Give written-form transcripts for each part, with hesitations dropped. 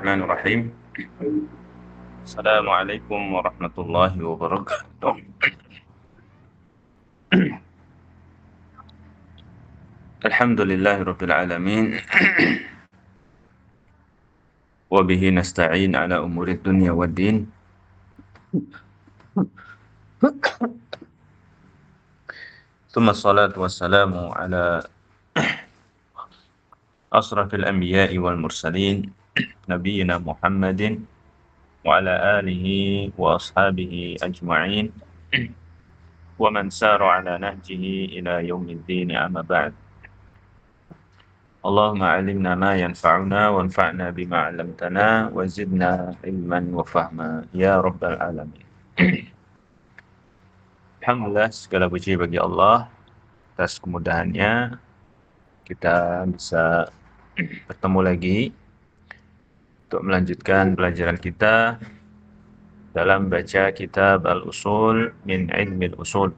Bismillahirrahmanirrahim. Assalamualaikum warahmatullahi wabarakatuh. Alhamdulillahirabbil alamin. Wa bihi nasta'in ala umurid dunya waddin. Tsumma ssalatu wassalamu ala asrafil anbiya'i wal mursalin nabiyyina Muhammadin wa ala alihi wa ashabihi ajma'in wa man sara ala nahjihi ila yaumiddin, amma ba'd. Allahumma alimna ma yanfa'una wanfa'na bima 'allamtana wa zidna ilman wa fahma ya rabbal alamin. Alhamdulillah, segala puji bagi Allah atas kemudahannya kita bisa bertemu lagi untuk melanjutkan pelajaran kita dalam baca kitab Al-Usul min Ilmi Al-Usul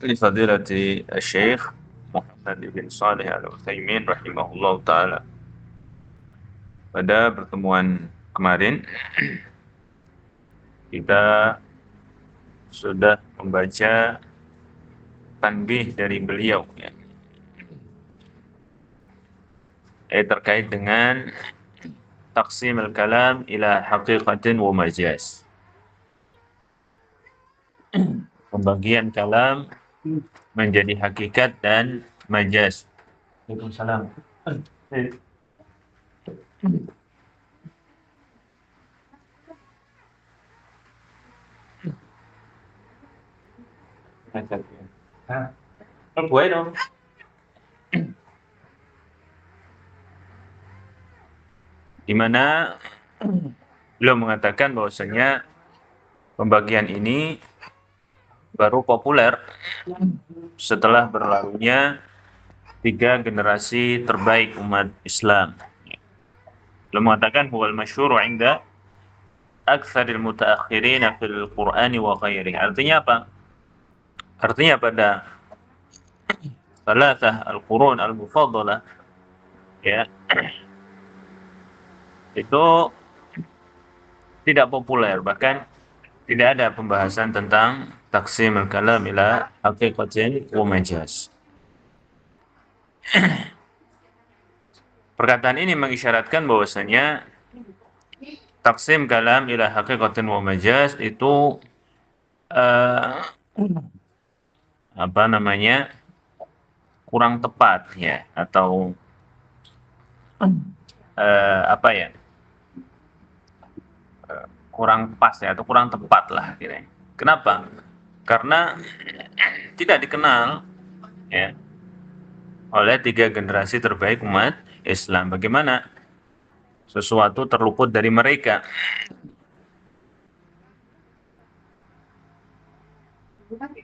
li fadilati Syekh Muhammad bin Shalih Al-Utsaimin rahimahullah ta'ala. Pada pertemuan kemarin kita sudah membaca tanbih dari beliau terkait dengan taqsim al-kalam ila haqiqatin wa majaz. Pembagian kalam menjadi hakikat dan majaz. Waalaikumsalam. Bueno. Di mana beliau mengatakan bahwasanya pembagian ini baru populer setelah berlalunya 3 generasi terbaik umat Islam. Beliau mengatakan huwal masyhur 'inda aktsaril mutaakhirin fil Qur'ani wa ghairihi. Artinya apa? Artinya pada salasah al-qurun al-mufaddalah itu tidak populer, bahkan tidak ada pembahasan tentang taqsim al-kalam ila haqiqatin wa majaz. Perkataan ini mengisyaratkan bahwasanya taqsim kalam ila haqiqatin wa majaz itu kurang tepat ya, atau kurang pas ya, atau kurang tepat lah kira-kira. Kenapa? Karena tidak dikenal ya oleh 3 generasi terbaik umat Islam. Bagaimana sesuatu terluput dari mereka?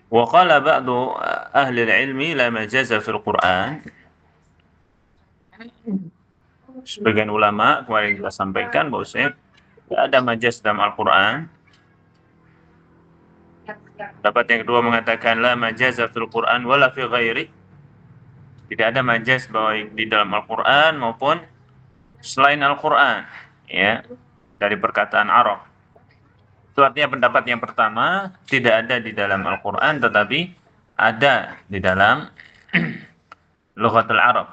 Wa qala ba'du ahli al-ilmi la majaza fil Qur'an. Sebagian ulama kemarin kita sampaikan bahwasanya tidak ada majaz dalam Al-Quran. Pendapat yang kedua mengatakan la majaza fil Quran wala fi ghairi. Tidak ada majaz baik di dalam Al-Quran maupun selain Al-Quran ya, dari perkataan Arab. Itu artinya pendapat yang pertama tidak ada di dalam Al-Quran tetapi ada di dalam lughatul Arab.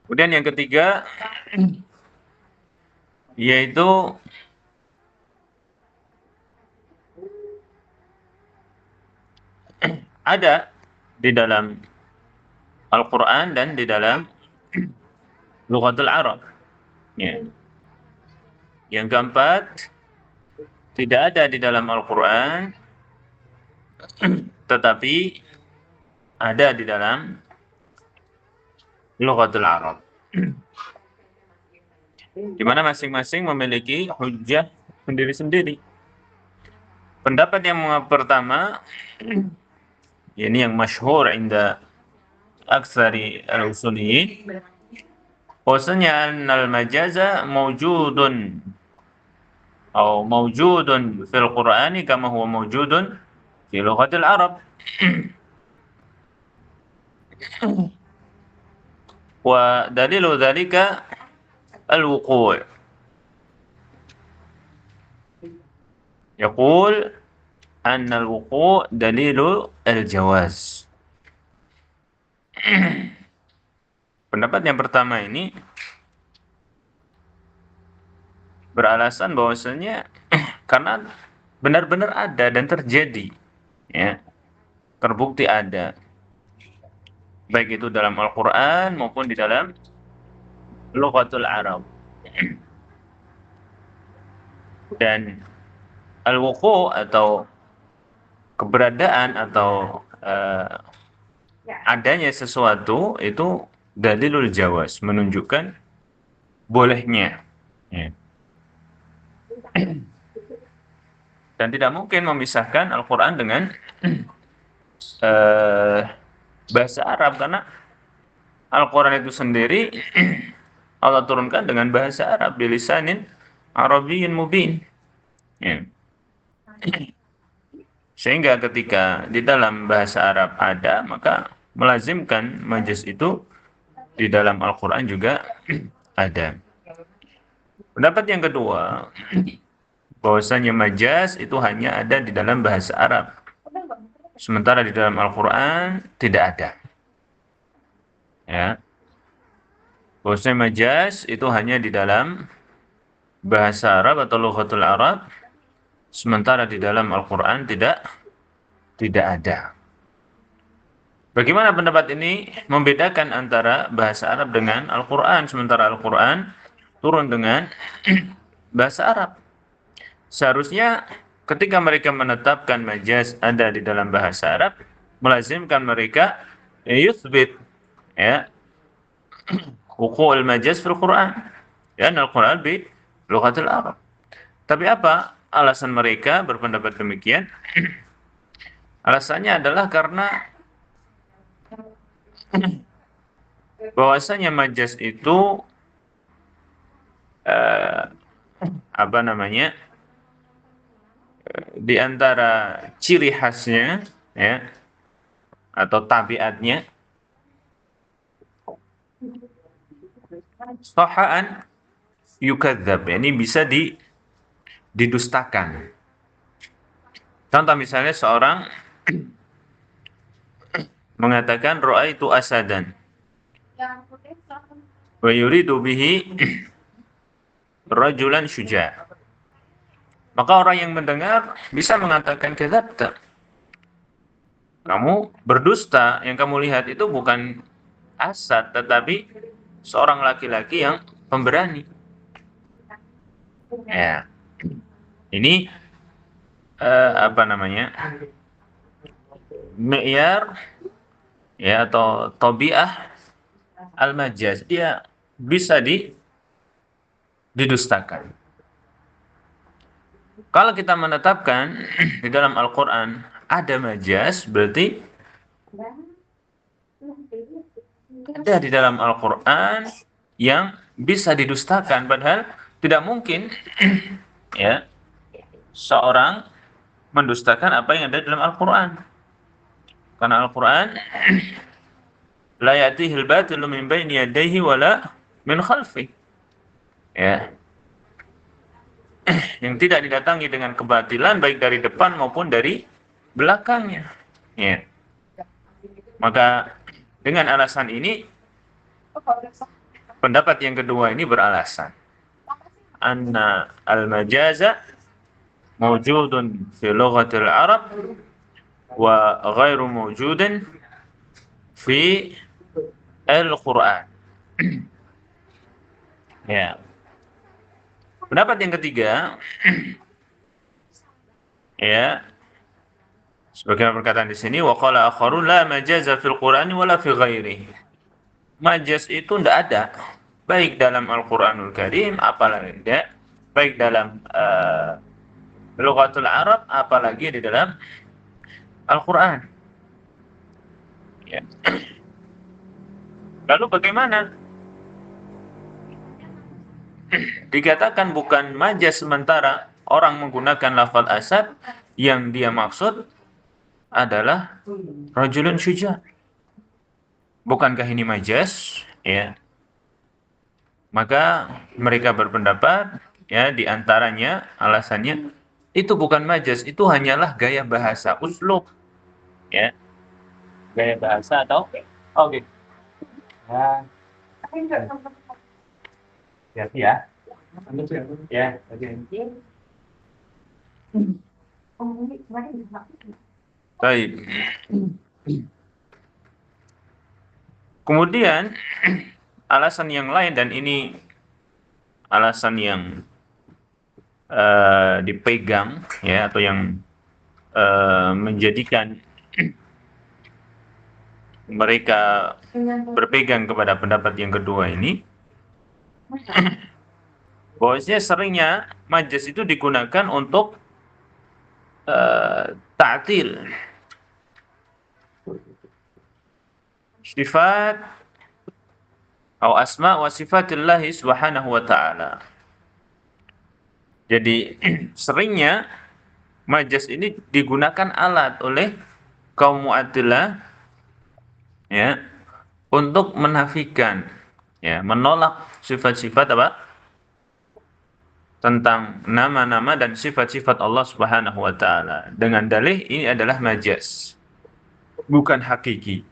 Kemudian yang ketiga yaitu ada di dalam Al-Quran dan di dalam lughatul Arab ya. Yang keempat, tidak ada di dalam Al-Quran tetapi ada di dalam lughatul Arab, di mana masing-masing memiliki hujjah sendiri-sendiri. Pendapat yang pertama, ini yang masyhur inda aktsari al-usuliyyin, bahwasanya al-majaza mawjudun fil Qur'ani kama huwa mawjudun fi lughatil Arab. Wa dalilu dzalika al-wuqu'. Yaqul anna al-wuqu' dalilu al-jawaz. Pendapat yang pertama ini beralasan bahwasanya karena benar-benar ada dan terjadi, ya, terbukti ada, baik itu dalam Al-Quran maupun di dalam lughatul Arab. Dan al-wuqu' atau keberadaan atau adanya sesuatu itu dalilul jawaz, menunjukkan bolehnya, ya. Dan tidak mungkin memisahkan Al-Quran dengan bahasa Arab, karena Al-Quran itu sendiri Allah turunkan dengan bahasa Arab, bilisanin Arabiyyin mubin, ya. Sehingga ketika di dalam bahasa Arab ada, maka melazimkan majaz itu di dalam Al-Quran juga ada. Pendapat yang kedua, bahwasanya majaz itu hanya ada di dalam bahasa Arab, sementara di dalam Al-Quran tidak ada. Ya, bahwasanya majaz itu hanya di dalam bahasa Arab atau lughatul Arab, sementara di dalam Al-Quran tidak ada. Bagaimana pendapat ini membedakan antara bahasa Arab dengan Al-Quran, sementara Al-Quran turun dengan bahasa Arab? Seharusnya ketika mereka menetapkan majaz ada di dalam bahasa Arab, melazimkan mereka yuthbit, ya, wuqu'ul majaz fil Quran, ya, Al-Quran bi lughatil Arab. Tapi apa alasan mereka berpendapat demikian? Alasannya adalah karena bahwasanya majaz itu di antara ciri khasnya, ya, atau tabiatnya, sahhaan yukadzab, ini bisa didustakan. Contoh misalnya seorang mengatakan ra'aitu asadan wa yuridu bihi rajulan syuja'. Maka orang yang mendengar bisa mengatakan kadzabta, kamu berdusta, yang kamu lihat itu bukan asad tetapi seorang laki-laki yang pemberani. Ya, ini mi'yar, ya, atau tabi'ah al-majaz, dia bisa didustakan. Kalau kita menetapkan di dalam Al-Quran ada majaz, berarti ada di dalam Al-Quran yang bisa didustakan, padahal tidak mungkin ya seorang mendustakan apa yang ada dalam Al-Quran. Karena Al-Quran la ya'tihil batilu min baini yadayhi wala min khalfi, ya, yang tidak didatangi dengan kebatilan baik dari depan maupun dari belakangnya, ya. Maka dengan alasan ini, pendapat yang kedua ini beralasan anna al-majaza mawjudun fi lughatil Arab wa ghairu mawjudin fi al-Quran. Ya. Pendapat yang ketiga, ya, sebagaimana perkataan di sini, wa qala akharun la majaza fil Qur'ani wala fi ghairihi. Majaz itu tidak ada baik dalam Al-Qur'anul Karim, apalagi tidak baik dalam lughatul Arab, apalagi di dalam Al-Qur'an. Ya. Lalu bagaimana? Dikatakan bukan majaz sementara orang menggunakan lafaz asad yang dia maksud adalah rajulun syuja'. Bukankah ini majaz? ya. Maka mereka berpendapat, ya, di antaranya alasannya itu bukan majas, itu hanyalah gaya bahasa, uslub, ya, gaya bahasa atau oke. Ya, ya, ya, oke. Baik. Kemudian alasan yang lain, dan ini alasan yang dipegang, ya, atau yang menjadikan mereka berpegang kepada pendapat yang kedua ini, bahwasanya seringnya majas itu digunakan untuk ta'til sifat atau asma wa sifatillah subhanahu wa ta'ala. Jadi seringnya majas ini digunakan alat oleh kaum Mu'attilah, ya, untuk menafikan, ya, menolak sifat-sifat apa? Tentang nama-nama dan sifat-sifat Allah Subhanahu wa taala dengan dalih ini adalah majas, bukan hakiki.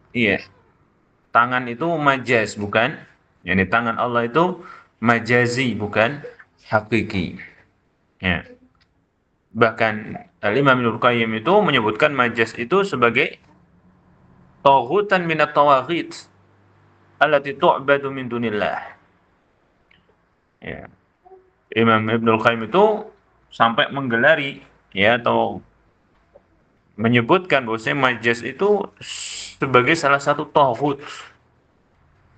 Iya. Tangan itu majas, bukan, yakni tangan Allah itu majazi, bukan hakiki. Ya. Bahkan Imam Ibnu Qayyim itu menyebutkan majas itu sebagai taghutan minat tawaghit allati tu'badu min dunillah. Ya. Imam Ibnu Qayyim itu sampai menggelari, ya, atau menyebutkan bahwasanya majas itu sebagai salah satu taghut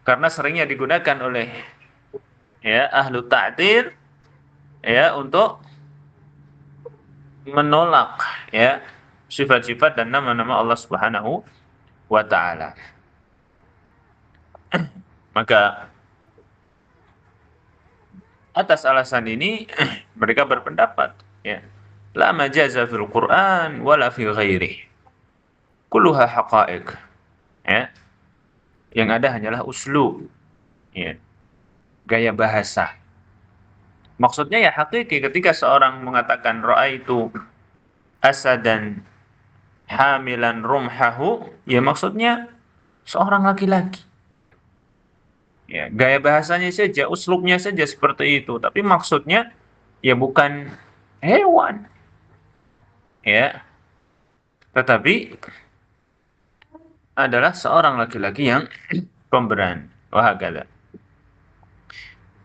karena seringnya digunakan oleh, ya, ahlu ta'til, ya, untuk menolak, ya, sifat-sifat dan nama-nama Allah Subhanahu wa taala. Maka atas alasan ini mereka berpendapat, ya, la majaza fil Quran wala fi ghairihi. Kulluha haqa'iq. Ya. Yang ada hanyalah uslub, ya, gaya bahasa. Maksudnya ya hakiki, ketika seorang mengatakan ra'aitu asadan hamilan rumhahu, ya maksudnya seorang laki-laki. Ya, gaya bahasanya saja, uslubnya saja seperti itu, tapi maksudnya ya bukan hewan, ya, tetapi adalah seorang laki-laki yang pemberani. Wahakala.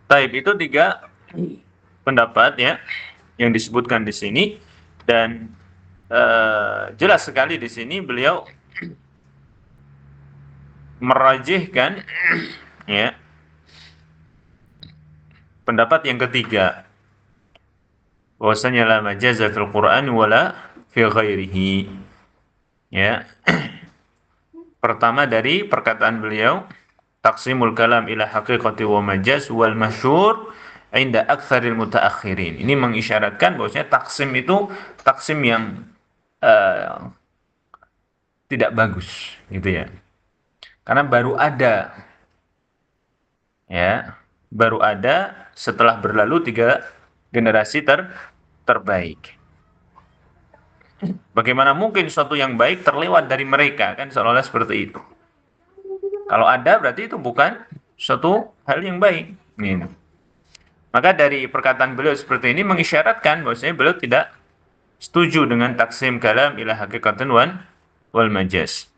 Taib, itu 3 pendapat, ya, yang disebutkan di sini, dan jelas sekali di sini beliau merajihkan, ya, pendapat yang ketiga, bahwasanya la majaza fil Qur'an wala fi ghairihi. Ya. Pertama dari perkataan beliau, taqsimul kalam ila haqiqati wa majaz wal masyhur inda aktsaril mutaakhirin. Ini mengisyaratkan bahwasanya taksim itu taksim yang tidak bagus, gitu ya. Karena baru ada, ya, baru ada setelah berlalu 3 generasi terbaik. Bagaimana mungkin suatu yang baik terlewat dari mereka, kan seolah-olah seperti itu. Kalau ada berarti itu bukan suatu hal yang baik. Gitu. Maka dari perkataan beliau seperti ini mengisyaratkan bahwasanya beliau tidak setuju dengan taksim kalam ila haqiqatan wal majaz.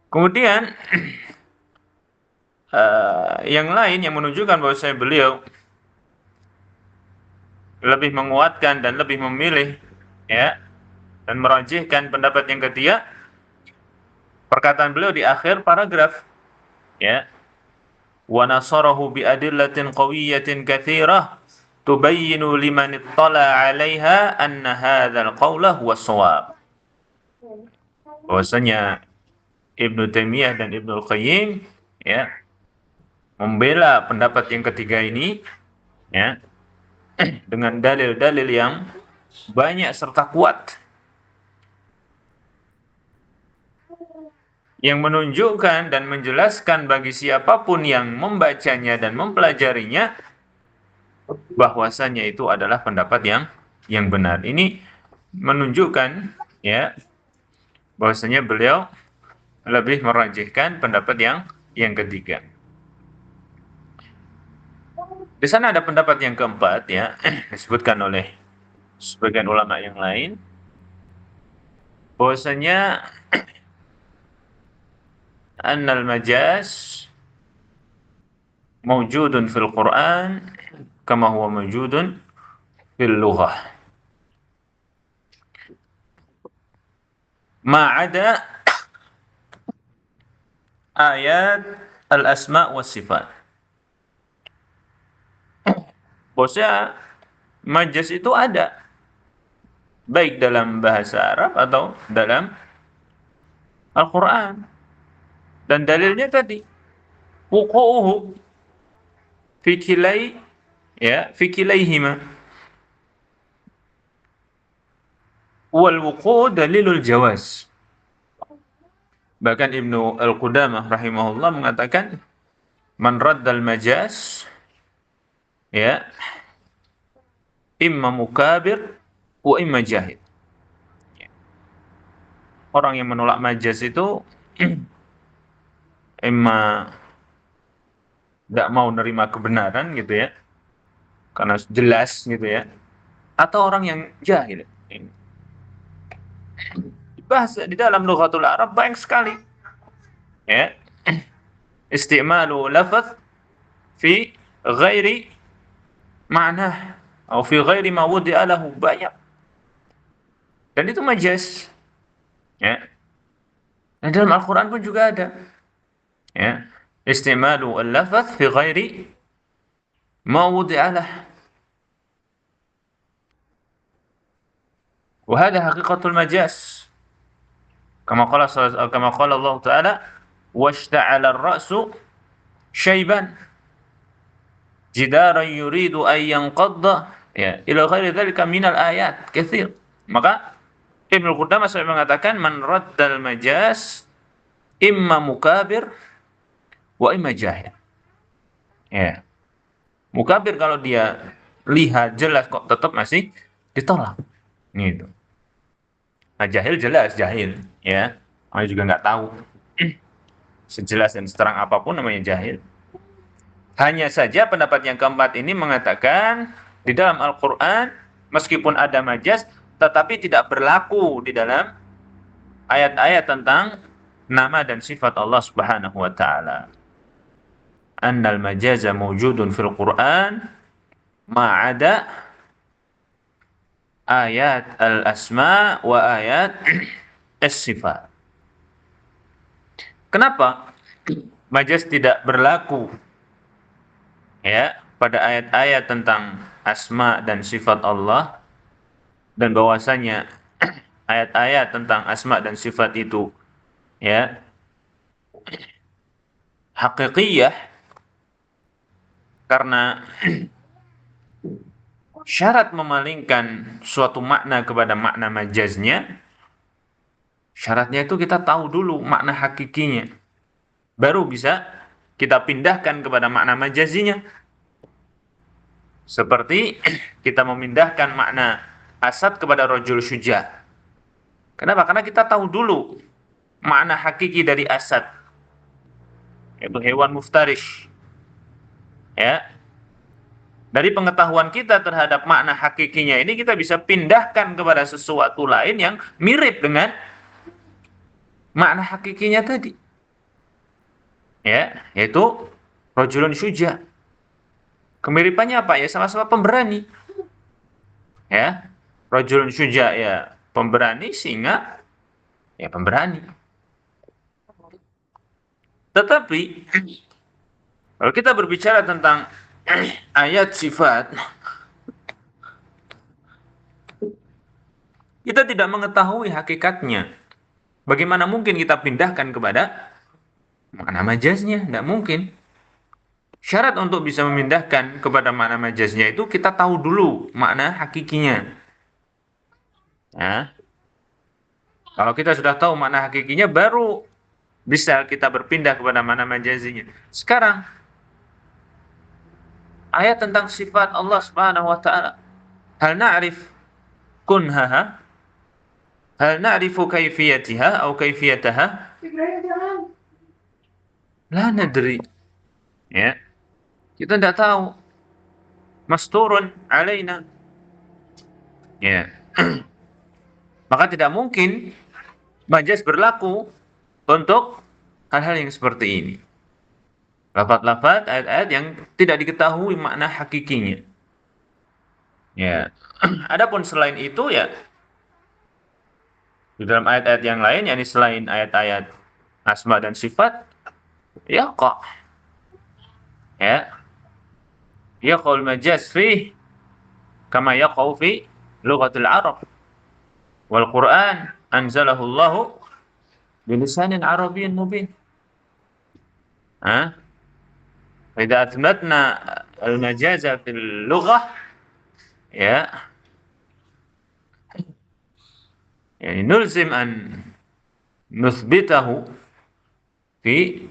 Kemudian yang lain yang menunjukkan bahwasanya beliau lebih menguatkan dan lebih memilih, ya, dan merajihkan pendapat yang ketiga, perkataan beliau di akhir paragraf, ya, wa nasarahu bi adillatin qawiyatin katsirah tubayyinu liman ittala 'alaiha anna hadzal qawla huwa shawab. Bahwasanya Ibnu Taimiyah dan Ibnu Qayyim, ya, membela pendapat yang ketiga ini, ya, dengan dalil-dalil yang banyak serta kuat yang menunjukkan dan menjelaskan bagi siapapun yang membacanya dan mempelajarinya bahwasanya itu adalah pendapat yang benar. Ini menunjukkan ya bahwasanya beliau lebih merajihkan pendapat yang ketiga. Di sana ada pendapat yang keempat ya disebutkan oleh sebagian ulama yang lain bahwasanya annal majaz mawjudun fil Quran kama huwa mawjudun fil lughah ma ada ayat al-asma was sifat. Bahwasanya majaz itu ada baik dalam bahasa Arab atau dalam Al-Quran. Dan dalilnya tadi wuqu'uhu fi kilaihima wal wuqu'u dalilul jawaz. Bahkan Ibnu Al-Qudamah rahimahullah mengatakan man raddal majaz ya imma mukabir wa imma jahil. Orang yang menolak majaz itu imma tidak mau nerima kebenaran gitu ya, karena jelas gitu ya, atau orang yang jahil. Bahasa di dalam lughatul Arab banyak sekali ya istimalu lafaz fi ghairi ma'nah atau fi ghairi ma wudi'a lahu, banyak, dan itu majaz ya. Dan dalam Al-Quran pun juga ada ya istimalu al-lafaz fi ghairi ma wudi'a lahu, wa hadha haqiqatul majaz kama qala Allah Ta'ala washta'ala ar-ra'su syaiban jidaran yuridu an yanqadda ya ila ghairi dzalika minal ayat katsir. Maka Ibnu Qudamah sampai mengatakan man raddal majaz imma mukabir wa imma jahil. Ya. Mukabir kalau dia lihat jelas kok tetap masih ditolak. Gitu. Nah, jahil jelas jahil ya. Orang juga nggak tahu. Sejelas dan seterang apapun namanya jahil. Hanya saja pendapat yang keempat ini mengatakan di dalam Al-Quran meskipun ada majaz tetapi tidak berlaku di dalam ayat-ayat tentang nama dan sifat Allah Subhanahu wa taala. Annal majaza mawjudun fil Quran ma ada ayat al-asma wa ayat as-sifat. Kenapa majaz tidak berlaku ya pada ayat-ayat tentang asma dan sifat Allah, dan bahwasanya ayat-ayat tentang asma dan sifat itu ya hakikiyah, karena syarat memalingkan suatu makna kepada makna majaznya, syaratnya itu kita tahu dulu makna hakikinya, baru bisa kita pindahkan kepada makna majazinya. Seperti kita memindahkan makna asad kepada rajul syuja. Kenapa? Karena kita tahu dulu makna hakiki dari asad, yaitu hewan muftarish. Ya. Dari pengetahuan kita terhadap makna hakikinya ini, kita bisa pindahkan kepada sesuatu lain yang mirip dengan makna hakikinya tadi. Ya, yaitu rajulun syuja. Kemiripannya apa? Ya sama-sama pemberani. Ya, rajulun syuja ya pemberani, singa ya pemberani. Tetapi kalau kita berbicara tentang ayat sifat, kita tidak mengetahui hakikatnya. Bagaimana mungkin kita pindahkan kepada makna majaznya? Tidak mungkin. Syarat untuk bisa memindahkan kepada makna majaznya itu kita tahu dulu makna hakikinya. Ya. Kalau kita sudah tahu makna hakikinya, baru bisa kita berpindah kepada mana majazinya. Sekarang ayat tentang sifat Allah Subhanahu wa taala. Hal na'rif kunhaha? Hal na'rifu kaifiyatiha atau kaifiyataha? La nadri. Ya, kita tidak tahu. Masturun alaina. Ya. Maka tidak mungkin majaz berlaku untuk hal-hal yang seperti ini. Lafaz-lafaz ayat-ayat yang tidak diketahui makna hakikinya. Ya. Adapun selain itu ya di dalam ayat-ayat yang lain, yakni selain ayat-ayat asma dan sifat, ya kok ya yaqul majaz fi kama yaqau fi lughatil Arab wal Quran anzalahu Allah bilisanin Arabiyyin mubin. Ha? Idza athbatna al-majaza fil lughah ya yani nulzim an nuthbitahu fi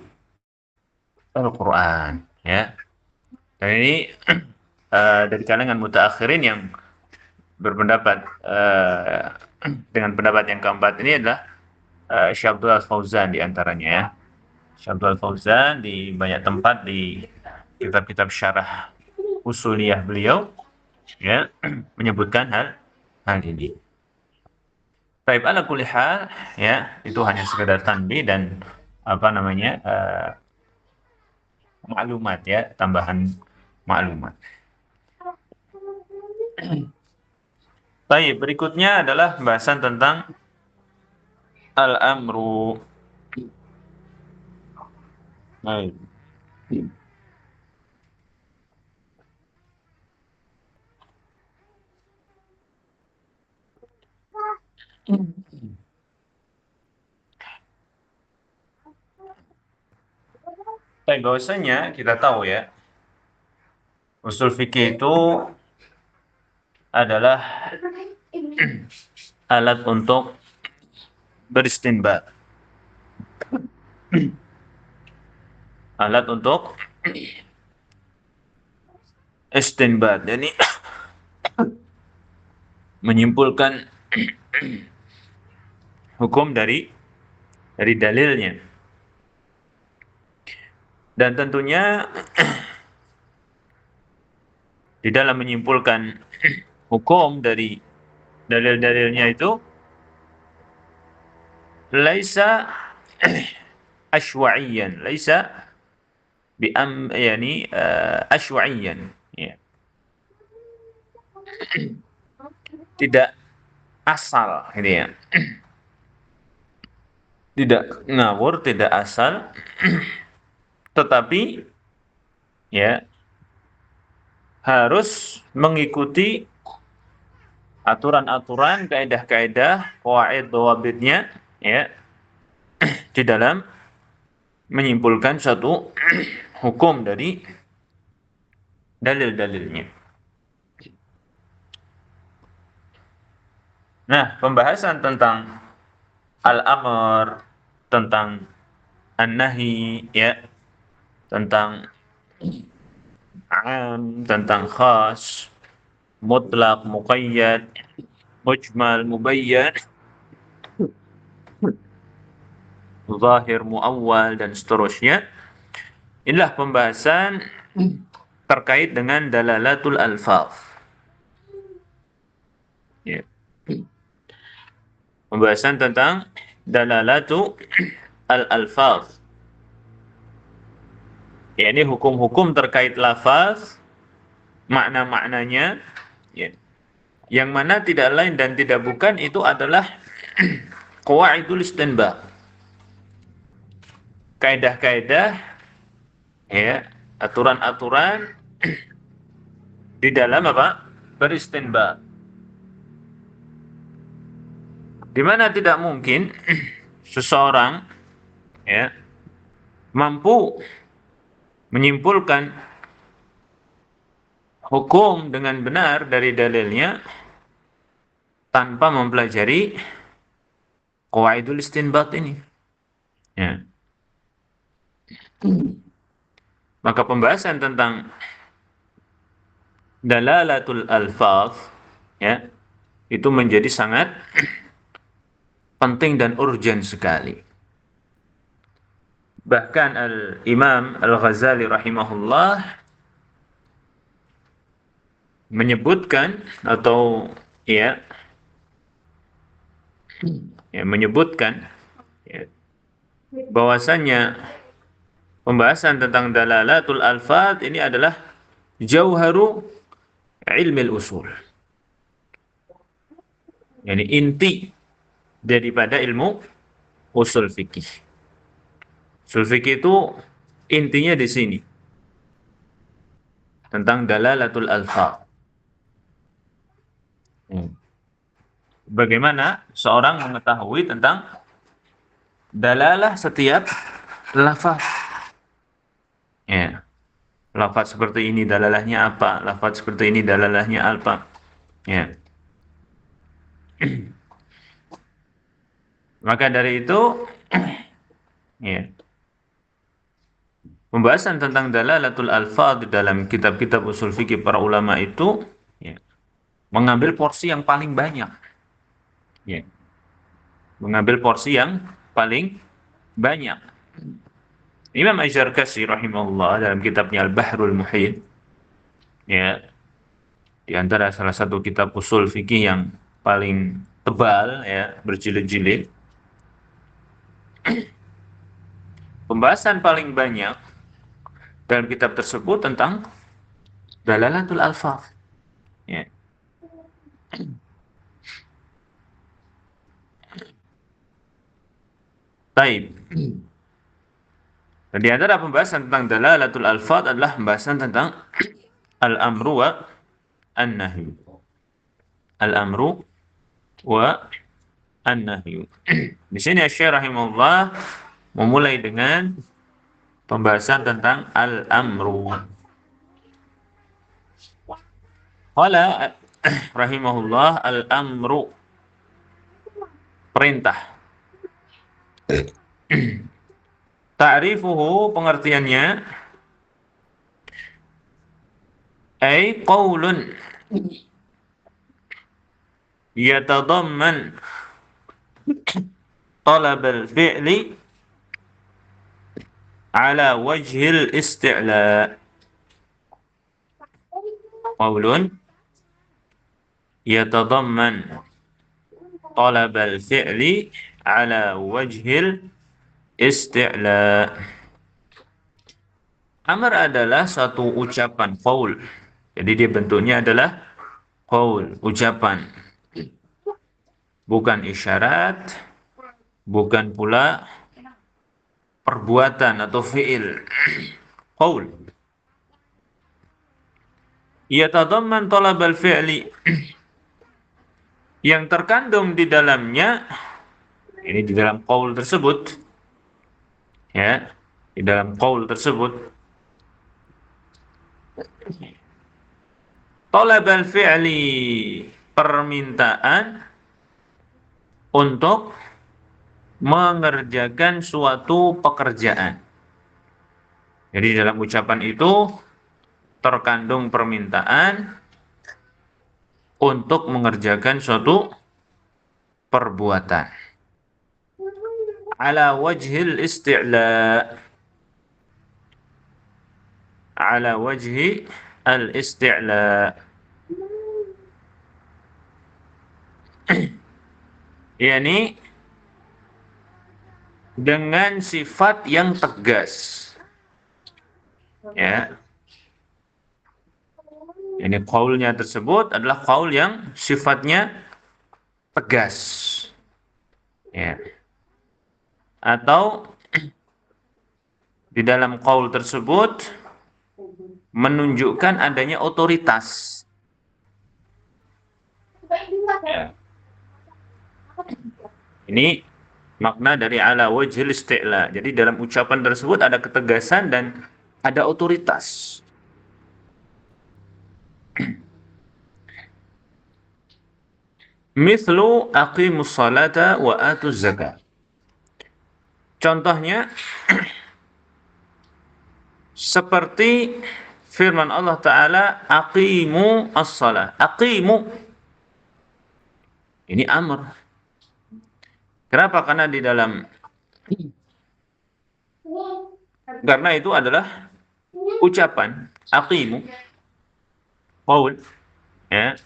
Al-Quran ya. Dan ini dari kalangan mutaakhirin yang berpendapat dengan pendapat yang keempat ini adalah Syekh Abdul Fauzan di antaranya ya. Syekh Abdul Fauzan di banyak tempat di kitab-kitab syarah usuliyah beliau ya menyebutkan hal ini. Baik, ala kulli hal ya, itu hanya sekedar tanbih dan apa namanya maklumat ya, tambahan maklumat. Baik, berikutnya adalah pembahasan tentang al-amru. Baik. Baik, bahwasanya kita tahu ya, usul fikih itu adalah alat untuk beristinbat. Alat untuk istinbat. Jadi menyimpulkan hukum dari dalilnya. Dan tentunya di dalam menyimpulkan hukum dari dalil-dalilnya itu laisa ashwa'iyan, laisa yani ashwa'iyan ya. Tidak asal gitu ya. Tidak ngawur, tidak asal, tetapi ya harus mengikuti aturan-aturan, kaidah-kaidah, qawaid, dhawabitnya ya di dalam menyimpulkan satu hukum dari dalil-dalilnya. Nah, pembahasan tentang al-amr, tentang an-nahi ya, tentang am, tentang khas, mutlak, muqayyad, mujmal, mubayyan, zahir, muawwal, dan seterusnya. Inilah pembahasan terkait dengan dalalatul alfaz. Ya. Pembahasan tentang dalalatu al-alfaz. Ya, ini hukum-hukum terkait lafaz, makna-maknanya, ya. Yang mana tidak lain dan tidak bukan itu adalah qawaidul istinbat. Kaidah-kaidah ya, aturan-aturan di dalam apa? Beristinbat. Di mana tidak mungkin seseorang ya mampu menyimpulkan hukum dengan benar dari dalilnya tanpa mempelajari qawaidul istinbat ini. Ya. Maka pembahasan tentang dalalatul alfaz, ya, itu menjadi sangat penting dan urgent sekali. Bahkan Al-Imam Al-Ghazali rahimahullah menyebutkan atau ya, menyebutkan ya, bahwasanya pembahasan tentang dalalatul alfaz ini adalah jauharu ilmi usul. Yani inti daripada ilmu usul fikih. Usul fikih itu intinya di sini tentang dalalatul alfaz. Bagaimana seorang mengetahui tentang dalalah setiap lafaz. Ya. Lafaz seperti ini dalalahnya apa? Lafaz seperti ini dalalahnya apa? Ya. Maka dari itu, ya, pembahasan tentang dalalatul alfaz di dalam kitab-kitab usul fikih para ulama itu ya, mengambil porsi yang paling banyak. Ya. Mengambil porsi yang paling banyak. Imam Az-Zarkashi rahimahullah dalam kitabnya Al-Bahrul Muhit, ya, di antara salah satu kitab usul fikih yang paling tebal, ya, berjilid-jilid, pembahasan paling banyak dalam kitab tersebut tentang dalalatul alfaz. Ya. Taib. Dan di antara pembahasan tentang dalalatul alfaz adalah pembahasan tentang al-amru wa an-nahyu. Al-amru wa an-nahyu. Di sini Syekh rahimahullah memulai dengan pembahasan tentang al-amru. Qala rahimahullah al-amru, perintah. Ta'rifuhu, pengertiannya, ay qaulun yatadamman talab al-fi'li ala wajhil isti'la. Qaulun yatadamman talab al-fi'li ala wajhil isti'la. Amr adalah satu ucapan qaul. Jadi dia bentuknya adalah qaul, ucapan. Bukan isyarat, bukan pula perbuatan atau fi'il. Qaul. Yatadamman talabal fi'li. Yang terkandung di dalamnya, ini di dalam qaul tersebut, ya, di dalam qaul tersebut, talabal fi'li, permintaan untuk mengerjakan suatu pekerjaan. Jadi dalam ucapan itu terkandung permintaan untuk mengerjakan suatu perbuatan. Ala wajhil isti'la. Ala wajhi al-isti'la. Yani dengan sifat yang tegas. Ya. Ini qaulnya tersebut adalah qaul yang sifatnya tegas. Ya. Atau di dalam qaul tersebut menunjukkan adanya otoritas. Ya. Ini makna dari ala wajhil isti'la. Jadi dalam ucapan tersebut ada ketegasan dan ada otoritas. Mithlu aqimus salata wa atuz zakat. Contohnya Seperti firman Allah Ta'ala, aqimu as-salah. Aqimu. Ini amr. Kenapa? Karena karena itu adalah ucapan. Aqimu. Qaul. Ya.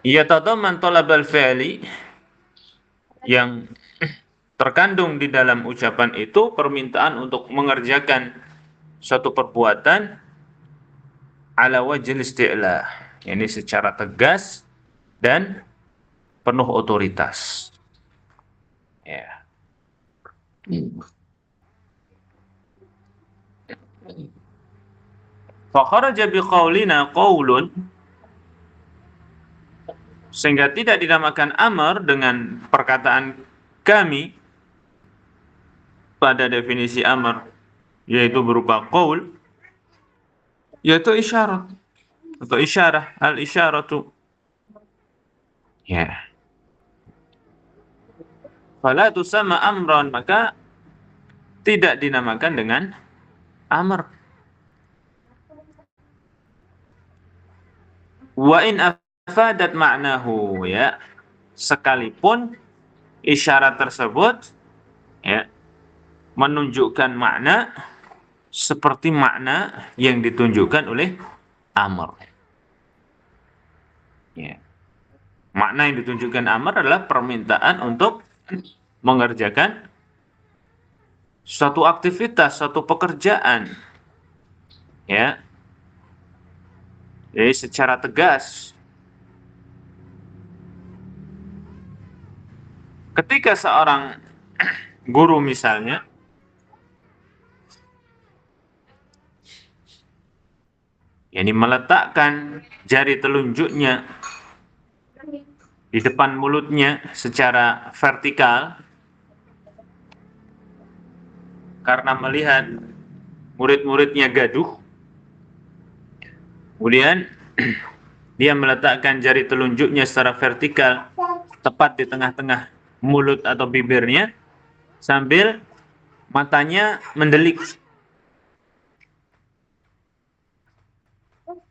Yatadamman talabal fi'li, yang terkandung di dalam ucapan itu permintaan untuk mengerjakan suatu perbuatan ala wajhil isti'la, ini secara tegas dan penuh otoritas. Ya. Fa kharaja biqaulina qaulun, sehingga tidak dinamakan amar dengan perkataan kami pada definisi amar, yaitu berupa qaul, yaitu isyarat atau isyarah, al-isyaratu. Ya. Fala tusamma amran, maka tidak dinamakan dengan amar. Wa in afadat ma'nahu, ya, sekalipun isyarat tersebut ya menunjukkan makna seperti makna yang ditunjukkan oleh amr. Ya. Makna yang ditunjukkan amr adalah permintaan untuk mengerjakan suatu aktivitas, suatu pekerjaan. Ya. Jadi secara tegas. Ketika seorang guru misalnya yakni meletakkan jari telunjuknya di depan mulutnya secara vertikal karena melihat murid-muridnya gaduh, kemudian dia meletakkan jari telunjuknya secara vertikal tepat di tengah-tengah mulut atau bibirnya sambil matanya mendelik.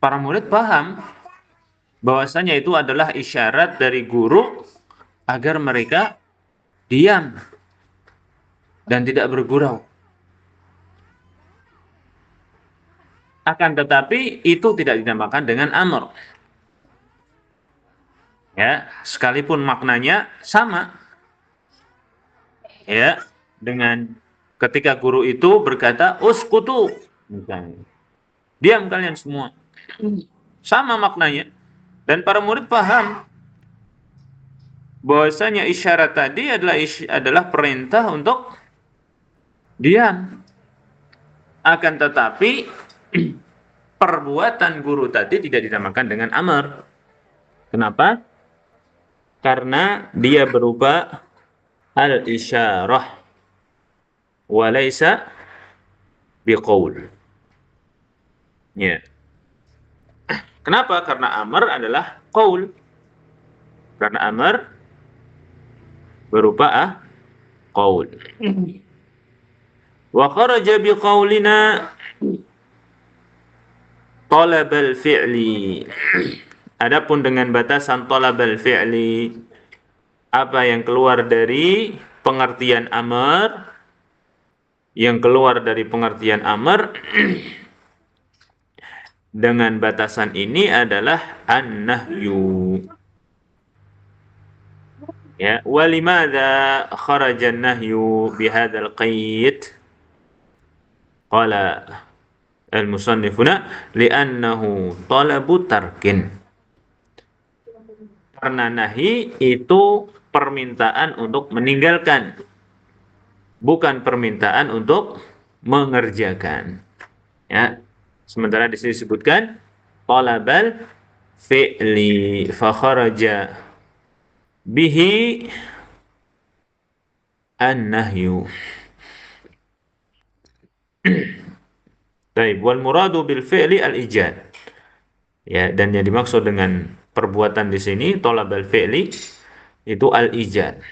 Para murid paham bahwasanya itu adalah isyarat dari guru agar mereka diam dan tidak bergurau. Akan tetapi itu tidak dinamakan dengan amr. Ya, sekalipun maknanya sama. Ya, dengan ketika guru itu berkata uskutu, misalnya, diam kalian semua. Sama maknanya. Dan para murid paham bahwasanya isyarat tadi adalah perintah untuk diam. Akan tetapi perbuatan guru tadi tidak dinamakan dengan amr. Kenapa? Karena dia berupa al-isyarah wa laisa biqaul. Ya. Kenapa? Karena amr adalah qaul. Karena amr berupa qaul. Wa kharaja biqaulina talabal fi'li. Adapun dengan batasan talabal fi'li, apa yang keluar dari pengertian amr, yang keluar dari pengertian amr dengan batasan ini adalah an-nahyu. Ya, walimadza kharaja an-nahyu bihadzal qaid? Qala al-musannifuna li'annahu talabu tarkin. Karena nahi itu permintaan untuk meninggalkan, bukan permintaan untuk mengerjakan. Ya. Sementara di sini disebutkan talabal fi'li fa kharaja bihi an-nahyu. Baik, wal muradu bil fi'li al-ijad. Ya, dan yang dimaksud dengan perbuatan di sini talabal fi'li itu al-ijad.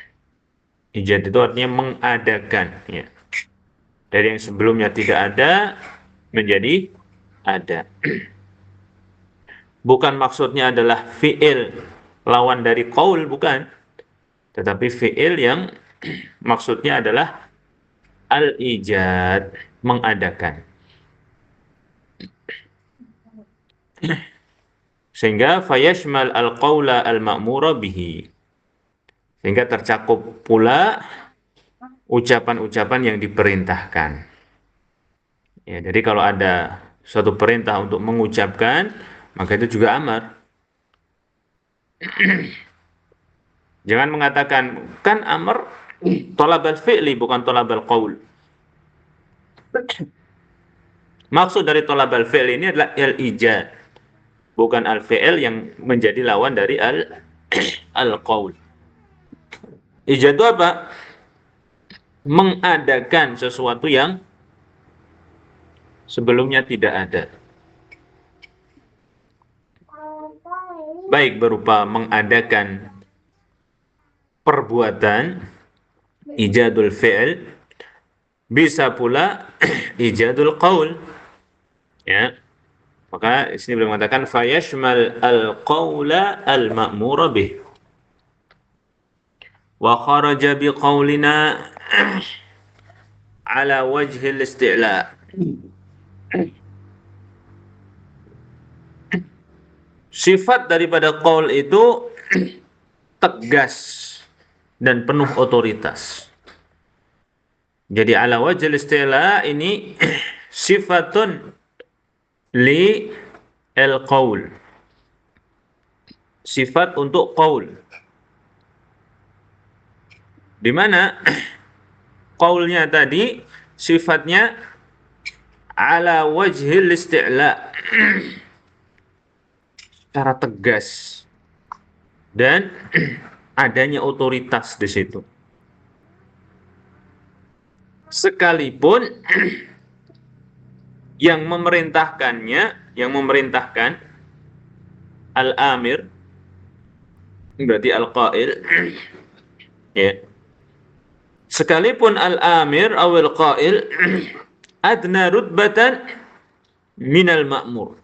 Ijad itu artinya mengadakan, ya. Dari yang sebelumnya tidak ada menjadi ada. Bukan maksudnya adalah fi'il lawan dari qaul, bukan. Tetapi fi'il yang maksudnya adalah al-ijad, mengadakan. Sehingga fayashmal al-qawla al-ma'mura bihi. Sehingga tercakup pula ucapan-ucapan yang diperintahkan. Ya, jadi kalau ada suatu perintah untuk mengucapkan, maka itu juga amar. Jangan mengatakan, kan amar tolabal fi'li, bukan tolabal qaul. Maksud dari tolabal fi'li ini adalah al-ijad, bukan al-fi'il yang menjadi lawan dari al-qaul. Ijad itu apa? Mengadakan sesuatu yang sebelumnya tidak ada. Baik berupa mengadakan perbuatan, ijadul fi'il, bisa pula ijadul qaul. Ya. Maka di sini beliau mengatakan fayashmal al-qaula al-ma'mura bih. Wa kharaja biqaulina ala wajhi al-isti'la. Sifat daripada qaul itu tegas dan penuh otoritas. Jadi ala wajhi al-isti'la ini sifatun li al-qaul. Sifat untuk qaul. Di mana qaulnya tadi sifatnya ala wajhil isti'la, secara tegas dan adanya otoritas di situ. Sekalipun yang memerintahkan al-amir, berarti al-qail, ya. Sekalipun al-amir awal qail adna rutbatan minal ma'mur.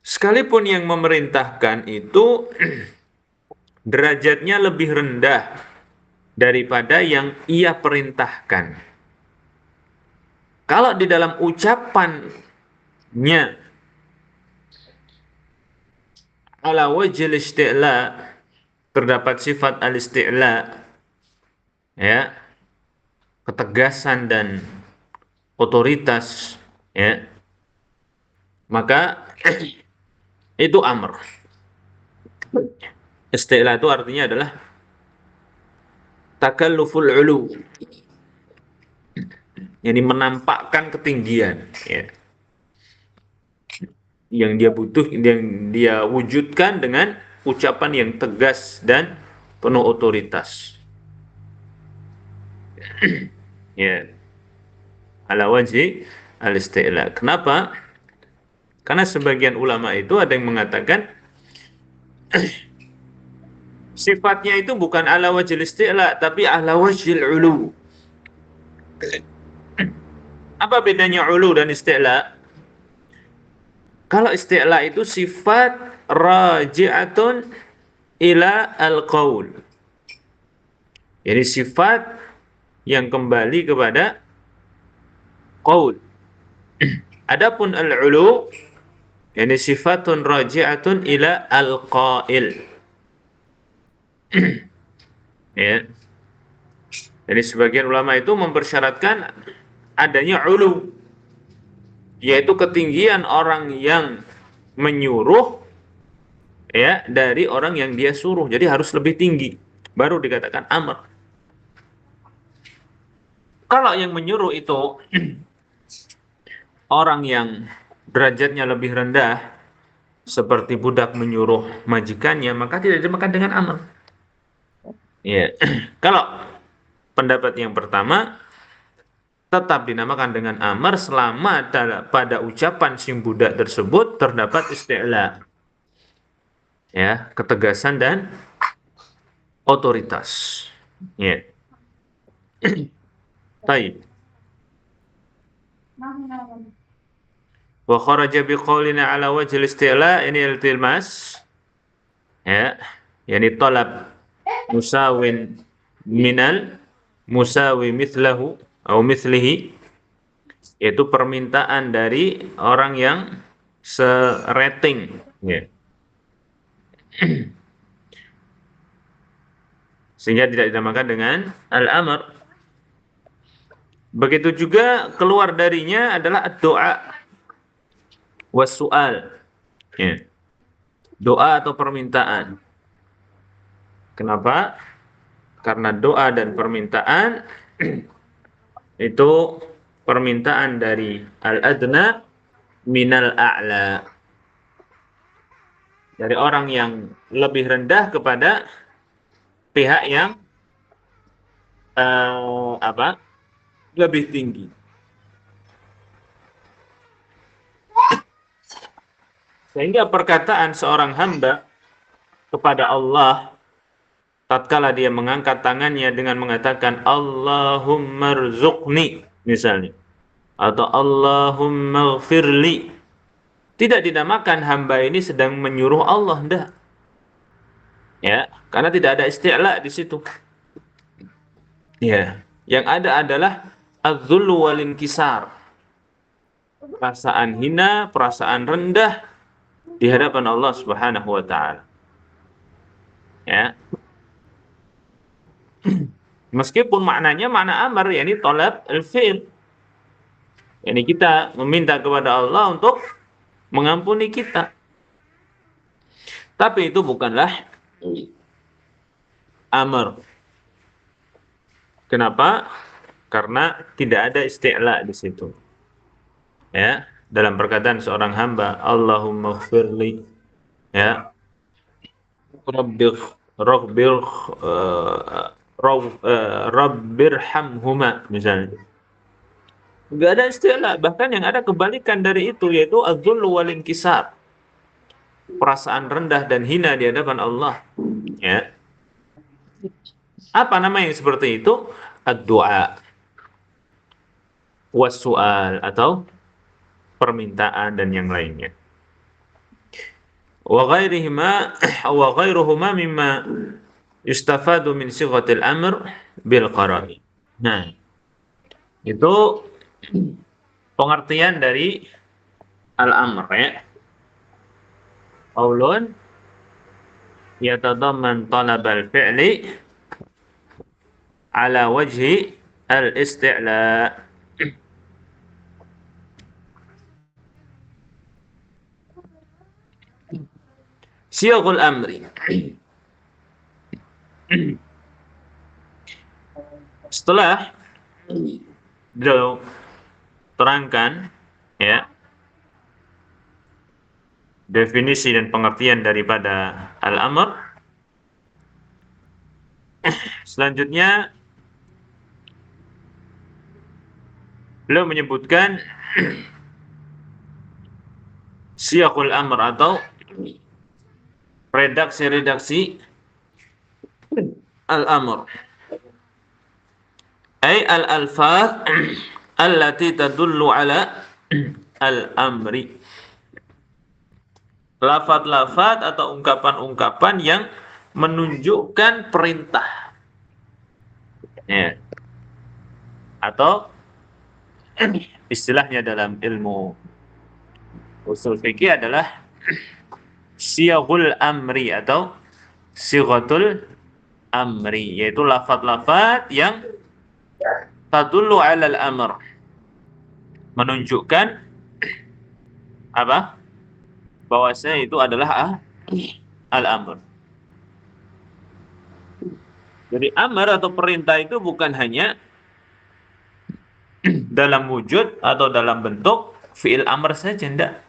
Sekalipun yang memerintahkan itu derajatnya lebih rendah daripada yang ia perintahkan. Kalau di dalam ucapannya ala wajhil isti'la terdapat sifat al-isti'la, ya, ketegasan dan otoritas, ya, maka itu amr. Isti'la itu artinya adalah takalluful ulu, jadi menampakkan ketinggian, ya, yang dia butuh, yang dia wujudkan dengan ucapan yang tegas dan penuh otoritas. Ya. Ala wajhi al-isti'la. Kenapa? Karena sebagian ulama itu ada yang mengatakan sifatnya itu bukan ala wajhil isti'la, tapi ala wajhil ulu. Apa bedanya ulu dan isti'la? Kalau isti'la itu sifat raji'atun ila al-qaul. Jadi sifat yang kembali kepada qaul. Adapun al-ulu, yani sifatun raji'atun ila al-qail. Ya. Jadi sebagian ulama itu mempersyaratkan adanya ulu, yaitu ketinggian orang yang menyuruh, ya, dari orang yang dia suruh. Jadi harus lebih tinggi baru dikatakan amr. Kalau yang menyuruh itu orang yang derajatnya lebih rendah, seperti budak menyuruh majikannya, maka tidak dimakan dengan amr. Ya. Kalau pendapat yang pertama tetap dinamakan dengan amar selama pada ucapan si budak tersebut terdapat isti'la, ya, ketegasan dan otoritas. Ya. Baik. Wa kharaja biqaulina ala wajhil isti'la, ini iltimas, ya, yani talab musawin minal musawi mithlahu atau mithlihi, yaitu permintaan dari orang yang serating, ya. Sehingga tidak dinamakan dengan al-amr. Begitu juga keluar darinya adalah doa was-su'al, ya. Doa atau permintaan. Kenapa? Karena doa dan permintaan itu permintaan dari al-adna minal a'la, dari orang yang lebih rendah kepada pihak yang lebih tinggi. Sehingga perkataan seorang hamba kepada Allah tatkala dia mengangkat tangannya dengan mengatakan Allahumma rzuqni misalnya, atau Allahumma ghfirli, tidak dinamakan hamba ini sedang menyuruh Allah, enggak. Ya, karena tidak ada isti'la di situ. Ya, yang ada adalah az-zullu wal inkisar. Perasaan hina, perasaan rendah di hadapan Allah Subhanahu wa taala. Ya. Meskipun maknanya makna amar, yakni talab al-fi'l. Yani kita meminta kepada Allah untuk mengampuni kita. Tapi itu bukanlah amar. Kenapa? Karena tidak ada isti'la di situ. Ya, dalam perkataan seorang hamba, Allahumma ighfirli, ya, Rabbirhamhuma misalnya. Enggak ada istilah, bahkan yang ada kebalikan dari itu, yaitu az-zullu wal inkisar. Perasaan rendah dan hina di hadapan Allah. Ya. Apa nama yang seperti itu? Ad-du'a was-su'al, atau permintaan dan yang lainnya. Wa ghairuhuma mimma yustafadu min sighatil amr bil qarari. Nah, itu pengertian dari al-amr, ya. Qaulun yatadamman talab al-fi'li ala wajhi al-isti'la. Siyaghul amri. Setelah beliau terangkan, ya, definisi dan pengertian daripada al-amr, selanjutnya beliau menyebutkan siyaghul amr atau redaksi-redaksi al-amr, ay al-alfaz allati tadullu ala al-amri. Lafaz-lafaz atau ungkapan-ungkapan yang menunjukkan perintah. Ya. Atau istilahnya dalam ilmu usul fikih adalah siyaghul amri atau sighatul amri, yaitu lafaz-lafaz yang tadullu 'alal amr, menunjukkan apa? Bahwasanya itu adalah al-amr. Jadi amr atau perintah itu bukan hanya dalam wujud atau dalam bentuk fi'il amr saja, enggak.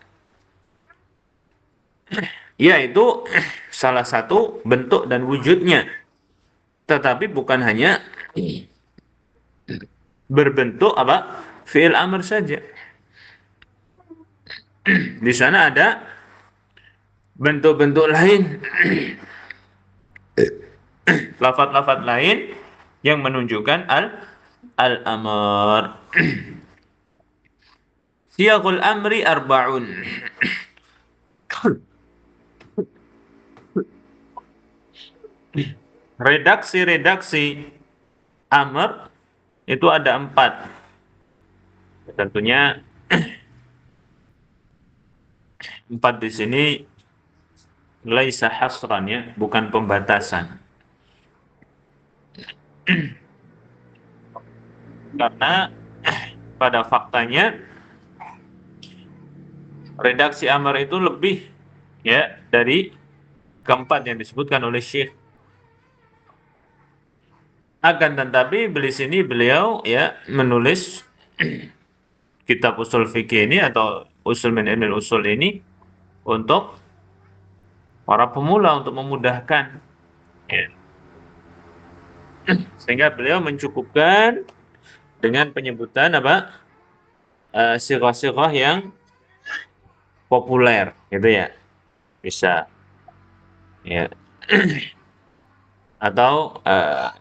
Ya, itu salah satu bentuk dan wujudnya. Tetapi bukan hanya berbentuk apa? Fi'il amr saja. Di sana ada bentuk-bentuk lain, lafaz-lafaz lain yang menunjukkan al-amr. Siyaqul amri arba'un. Redaksi-redaksi amr itu ada 4. Tentunya 4 di sini laisa hasran ya, bukan pembatasan. Karena pada faktanya redaksi amar itu lebih ya dari keempat yang disebutkan oleh Syekh. Akan tetapi beliau ya menulis kitab usul fikih ini atau usul min ilmil usul ini untuk para pemula, untuk memudahkan ya. Sehingga beliau mencukupkan dengan penyebutan apa sirah-sirah yang populer gitu ya, bisa ya, atau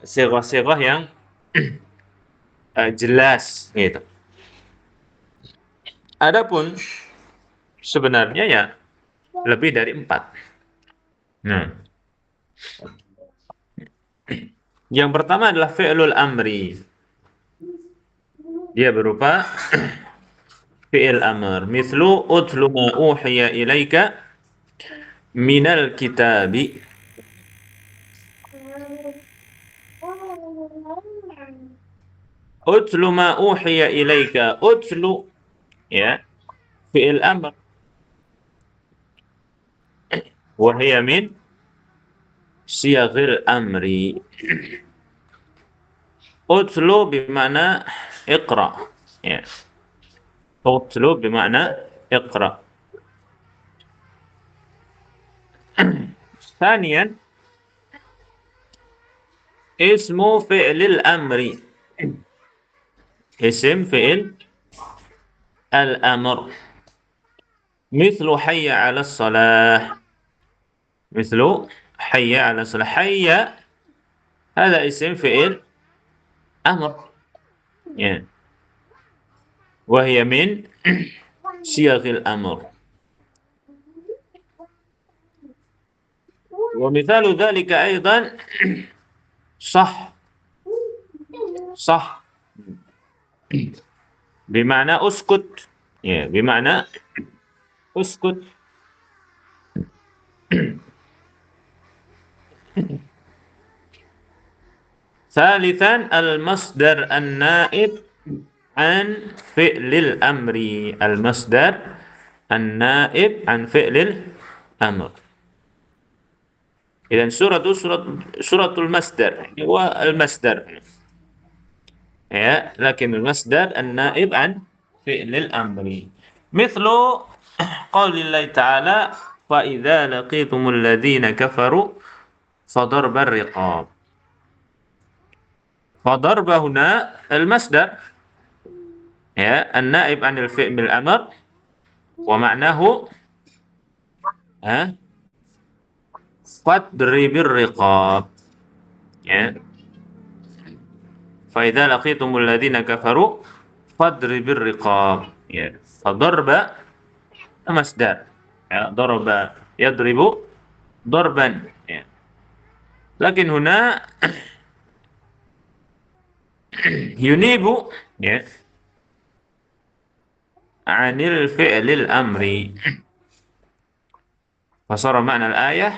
sirah-sirah yang jelas gitu. Adapun sebenarnya ya lebih dari 4. Nah, yang pertama adalah fi'lul amri. Dia berupa fi'il amr. Mithlu utlu ma uhiya ilaika minal kitabi. Utlu ma uhiya ilaika. Utlu ya fi'il amr. Wahia min siyaghil amri. Utlu bimana iqra. Ya. Utlu bimana iqra. ثانيا اسم فعل الأمر. اسم فعل الأمر مثل حي على الصلاة. مثل حي على الصلاة. حي هذا اسم فعل أمر يعني. وهي من صيغ الأمر. ومثال ذلك أيضا صح. صح بمعنى أسكت يعني بمعنى أسكت. ثالثا المصدر النائب عن فعل الأمر. المصدر النائب عن فعل الأمر. إذن سورة المصدر هو المصدر ya, lakin المصدر النائب عن فعل الأمر مثل قول الله تعالى فإذا لقيتم الذين كفروا فضرب الرقاب. فضرب هنا المصدر ya النائب عن الفعل الأمر ومعناه فاضرب الرقاب ya. فإذا لقيتم الذين كفروا فاضرب الرقاب ya. فضرب مصدر ya. ضرب يضرب ضربا ya. لكن هنا ينيب ya عن الفعل الأمري فصار معنى الآية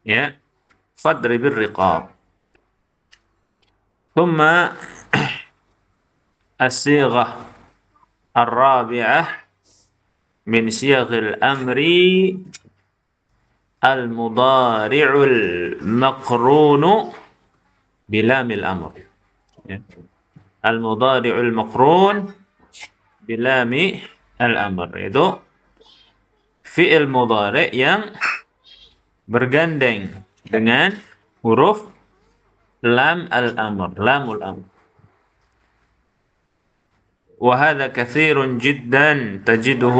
ya فاضرب الرقاب. ثم الصيغة الرابعة من صيغ الأمر المضارع المقرون بلام الأمر. المضارع المقرون بلام الأمر itu fi'il mudhari' yang bergandeng dengan huruf lam al-amr, lamul amr. وهذا كثير جدا تجده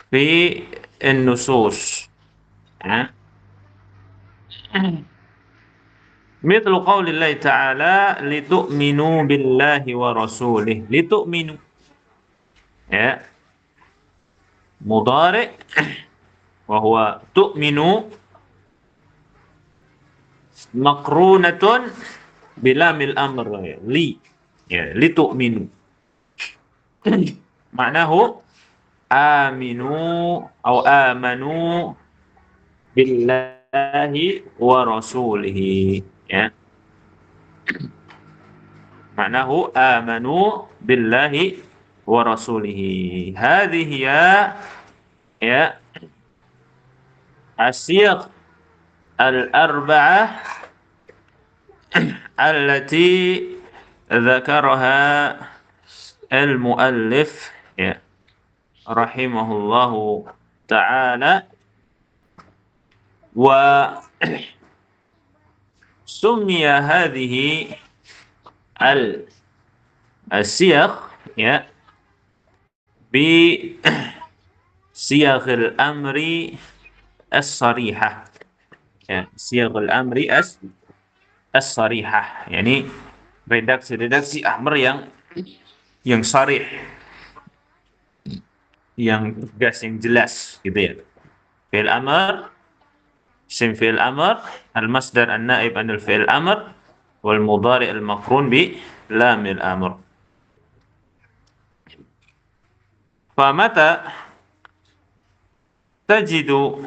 في النصوص Mithlu qaulillahi ta'ala litu'minu billahi wa rasulih. Litu'minu. Ya. Mudhari' wa huwa tu'minu maqrunatun bilamil amr. Li. Ya, litu'minu. Maknahu aminu atau amanu billahi wa rasulihi, ya. Maknahu amanu billahi wa rasulihi. Hadhihi ya asyaq al-arba'ah allati dzakaraha al-muallif, ya, rahimahullahu ta'ala, wa summiya hadhihi al-siyaq, ya, bi siyaghil amri as-sarihah, ya, siyaghil amri as-sarihah, yani redaksi amr yang sarih, yang tegas, yang jelas, gitu ya. Fi'il amr, isim fi'il amr, al-masdar an-naib anil fi'il amr, wal mudhari' al-maqrun bi lamil amr. Famata tajidu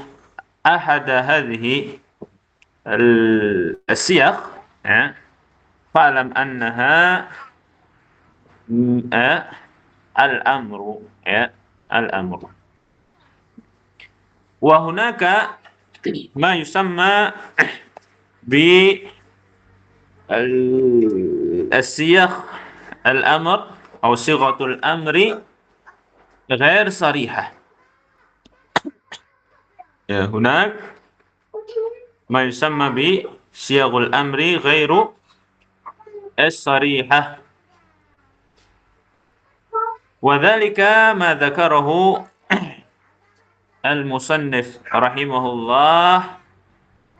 ahada hadhihi al-siyaq, ya, fa'lam annaha al-amru, ya, al-amru. Wa hunaka ma yusamma bi al-siyaq al-amr atau sighatul amri ghair sarihah. Ya, hunak ma yusamma bi siyaghul amri ghairu as-sarihah. Wa dzalika ma dzakarahu al-musannif rahimahullah,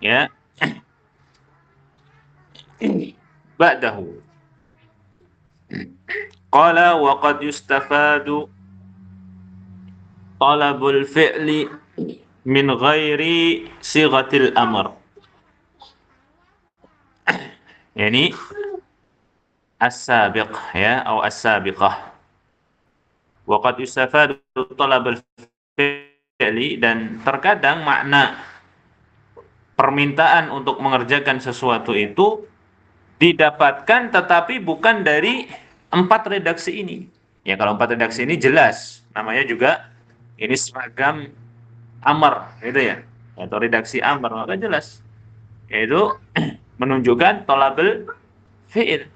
ya, ba'dahu. Qala wa qad yustafadu talabul fi'li min ghairi sighatil amr. Yani as-sabiq, ya, atau as-sabiqah. Wa qad yustafadu talabul fi'li, dan terkadang makna permintaan untuk mengerjakan sesuatu itu didapatkan tetapi bukan dari 4 redaksi ini. Ya, kalau 4 redaksi ini jelas, namanya juga ini seragam amr, gitu ya, atau redaksi amr, maka jelas, yaitu menunjukkan thalabul fi'il.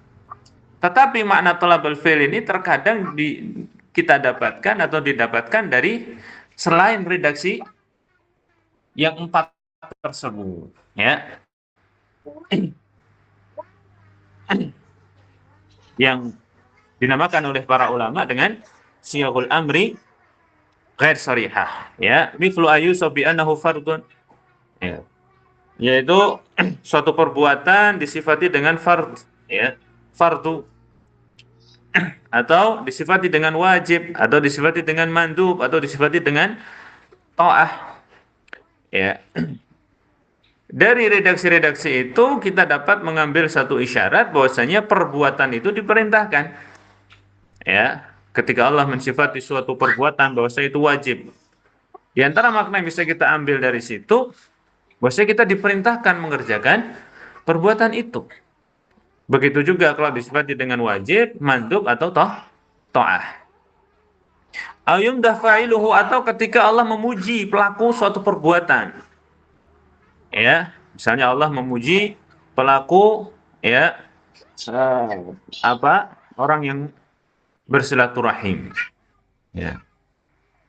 Tetapi makna thalabul fi'il ini terkadang kita dapatkan atau didapatkan dari selain redaksi yang 4 tersebut, ya, yang dinamakan oleh para ulama dengan siyaghul amri ghair sarihah, ya, mithlu ayyusab bi annahu fardun, ya, yaitu suatu perbuatan disifati dengan fard, ya, fardu, atau disifati dengan wajib, atau disifati dengan mandub, atau disifati dengan ta'ah, ya. Dari redaksi-redaksi itu kita dapat mengambil satu isyarat bahwasanya perbuatan itu diperintahkan, ya. Ketika Allah mensifati suatu perbuatan bahwasanya itu wajib, di antara makna yang bisa kita ambil dari situ bahwasanya kita diperintahkan mengerjakan perbuatan itu. Begitu juga kalau disifati dengan wajib, mandub, atau ta'ah. Ayum dafa'iluhu, atau ketika Allah memuji pelaku suatu perbuatan, ya, misalnya Allah memuji pelaku, ya, orang yang bersilaturahim, ya,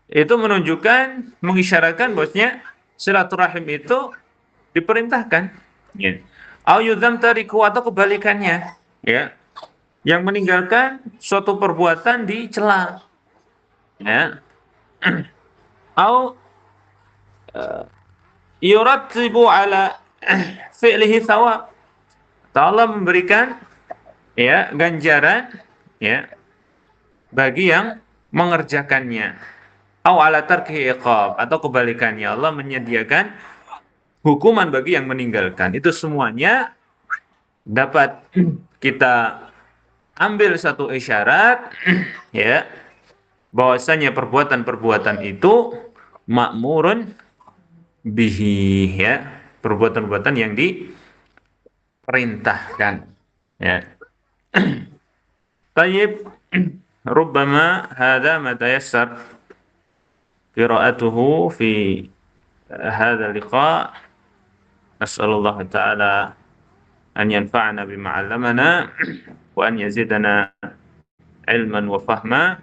itu menunjukkan, mengisyaratkan bahwasanya silaturahim itu diperintahkan, ya. Ayyudzam tariku, atau kebalikannya, ya, yang meninggalkan suatu perbuatan dicela, ya. Au yurattibu ala fi'lihi thawab, Allah memberikan ya ganjaran ya bagi yang mengerjakannya. Au ala tarki iqab, atau kebalikannya, Allah menyediakan hukuman bagi yang meninggalkan. Itu semuanya dapat kita ambil satu isyarat ya bahwasanya perbuatan-perbuatan itu makmurun bihi, ya, perbuatan-perbuatan yang diperintahkan, ya. Tayyib, rubbama hadha ma tayassar qira'atuhu fi hadha liqa. Nas'alullah ta'ala an yanfa'ana bima 'allamana wa an yazidana ilman wa fahma.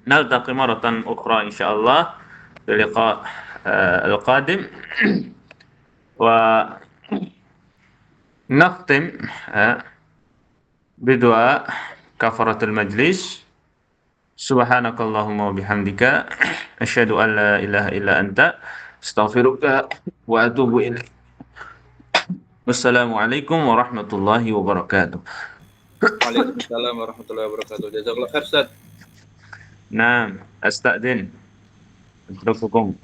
Naltaqi maratan ukhra insyaallah fi liqa al-qadim. Wa nakhtim bidua kafaratul majlis. Subhanakallahumma wa bihamdika asyhadu an la ilaha illa anta astaghfiruka wa atubu ilaik. Wassalamualaikum warahmatullahi wabarakatuh. Waalaikumsalam warahmatullahi wabarakatuh. Jazakallah khair, Ustaz. Naam, astadzin. Atrukukum.